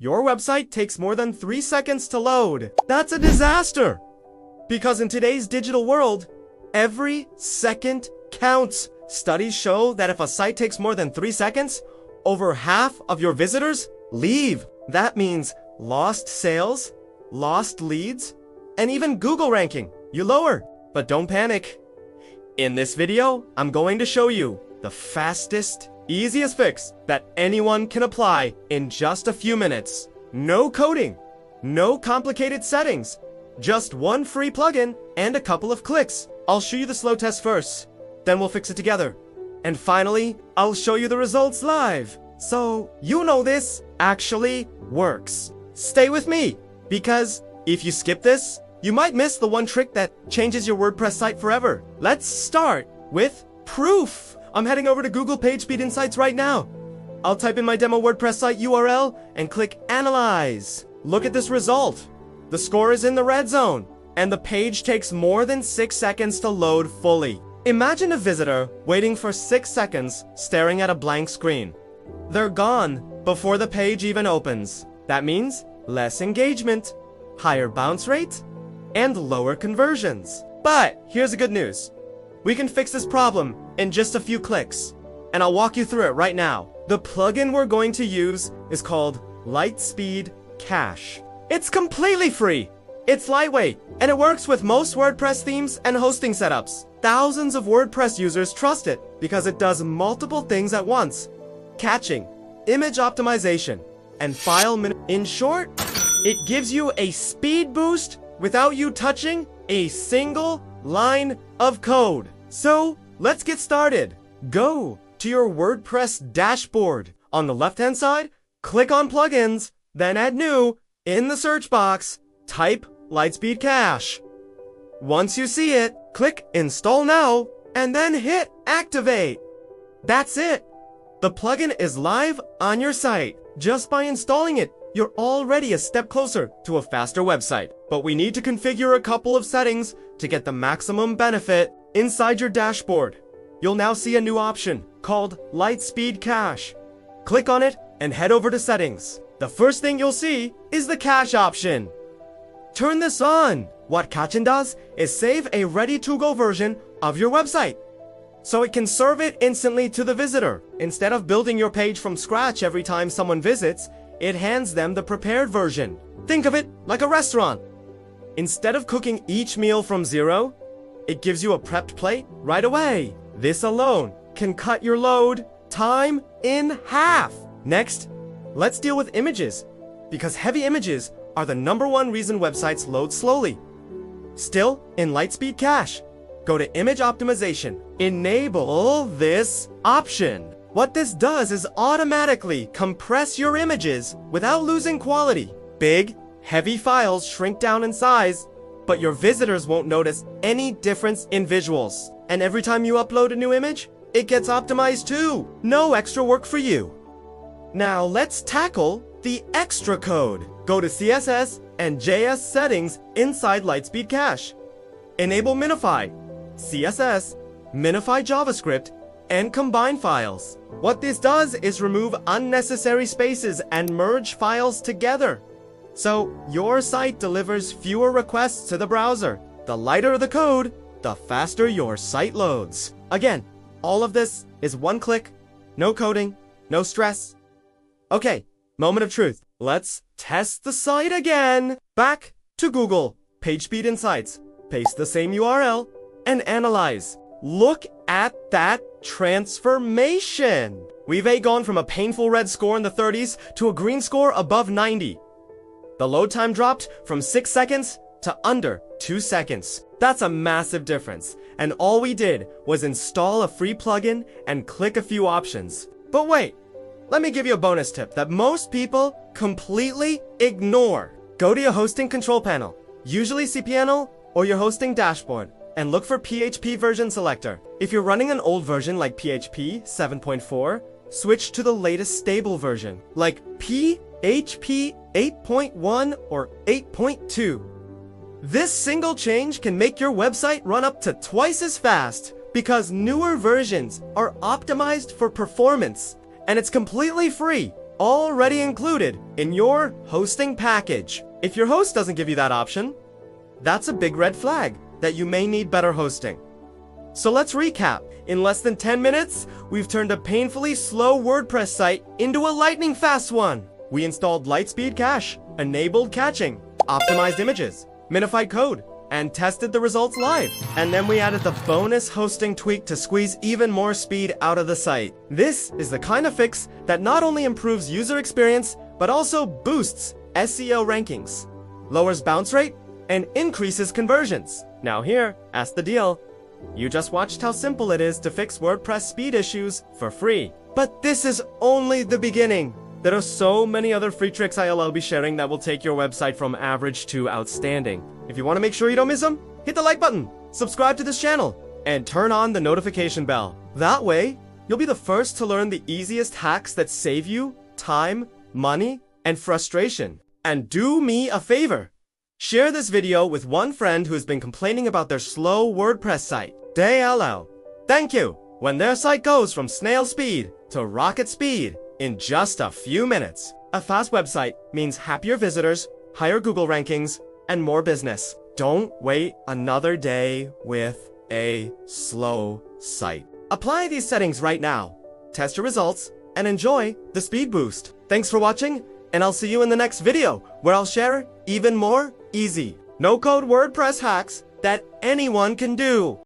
your website takes more than 3 seconds to load. That's a disaster! Because in today's digital world, every second counts. Studies show that if a site takes more than 3 seconds, over half of your visitors leave. That means lost sales, lost leads, and even Google ranking. You lower. But don't panic. In this video, I'm going to show you the fastest, easiest fix that anyone can apply in just a few minutes. No coding, no complicated settings, just one free plugin and a couple of clicks. I'll show you the slow test first, then we'll fix it together. And finally, I'll show you the results live. So, you know this actually works. Stay with me, because if you skip this, you might miss the one trick that changes your WordPress site forever. Let's start with proof. I'm heading over to Google PageSpeed Insights right now. I'll type in my demo WordPress site URL and click Analyze. Look at this result. The score is in the red zone, and the page takes more than 6 seconds to load fully. Imagine a visitor waiting for 6 seconds staring at a blank screen. They're gone before the page even opens. That means less engagement, higher bounce rate, and lower conversions. But here's the good news. We can fix this problem in just a few clicks, and I'll walk you through it right now. The plugin we're going to use is called LightSpeed Cache. It's completely free. It's lightweight, and it works with most WordPress themes and hosting setups. Thousands of WordPress users trust it because it does multiple things at once: caching, image optimization, and file In short, it gives you a speed boost without you touching a single line of code. So, let's get started. Go to your WordPress dashboard. On the left-hand side, click on Plugins, then add New. In the search box, type LightSpeed Cache. Once you see it, click Install Now, and then hit Activate. That's it. The plugin is live on your site. Just by installing it, you're already a step closer to a faster website. But we need to configure a couple of settings to get the maximum benefit. Inside your dashboard, you'll now see a new option called LightSpeed Cache. Click on it and head over to Settings. The first thing you'll see is the cache option. Turn this on. What caching does is save a ready-to-go version of your website, so it can serve it instantly to the visitor. Instead of building your page from scratch every time someone visits, it hands them the prepared version. Think of it like a restaurant. Instead of cooking each meal from zero, it gives you a prepped plate right away. This alone can cut your load time in half. Next, let's deal with images, because heavy images are the #1 reason websites load slowly. Still, in LightSpeed Cache, go to Image Optimization. Enable this option. What this does is automatically compress your images without losing quality. Big, heavy files shrink down in size, but your visitors won't notice any difference in visuals. And every time you upload a new image, it gets optimized too. No extra work for you. Now let's tackle the extra code. Go to CSS and JS settings inside LightSpeed Cache. Enable Minify, CSS, Minify JavaScript, and combine files. What this does is remove unnecessary spaces and merge files together. So your site delivers fewer requests to the browser. The lighter the code, the faster your site loads. Again, all of this is one click, no coding, no stress. Okay, moment of truth. Let's test the site again. Back to Google, PageSpeed Insights. Paste the same URL and analyze. Look at that transformation. We've gone from a painful red score in the 30s to a green score above 90. The load time dropped from 6 seconds to under 2 seconds. That's a massive difference. And all we did was install a free plugin and click a few options. But wait, let me give you a bonus tip that most people completely ignore. Go to your hosting control panel, usually cPanel or your hosting dashboard, and look for PHP version selector. If you're running an old version like PHP 7.4, switch to the latest stable version, like PHP 8.1 or 8.2. This single change can make your website run up to twice as fast because newer versions are optimized for performance, and it's completely free. already included in your hosting package. If your host doesn't give you that option, that's a big red flag that you may need better hosting. So let's recap. In less than 10 minutes, we've turned a painfully slow WordPress site into a lightning fast one. We installed Lightspeed Cache, enabled caching, optimized images, minified code, and tested the results live. And then we added the bonus hosting tweak to squeeze even more speed out of the site. This is the kind of fix that not only improves user experience, but also boosts SEO rankings, lowers bounce rate, and increases conversions. Now here, ask the deal. You just watched how simple it is to fix WordPress speed issues for free. But this is only the beginning. There are so many other free tricks I'll be sharing that will take your website from average to outstanding. If you want to make sure you don't miss them, hit the like button, subscribe to this channel, and turn on the notification bell. That way, you'll be the first to learn the easiest hacks that save you time, money, and frustration. And do me a favor. Share this video with one friend who has been complaining about their slow WordPress site. Hello. Thank you. When their site goes from snail speed to rocket speed in just a few minutes. A fast website means happier visitors, higher Google rankings, and more business. Don't wait another day with a slow site. Apply these settings right now. Test your results and enjoy the speed boost. Thanks for watching, and I'll see you in the next video where I'll share even more easy, no-code WordPress hacks that anyone can do.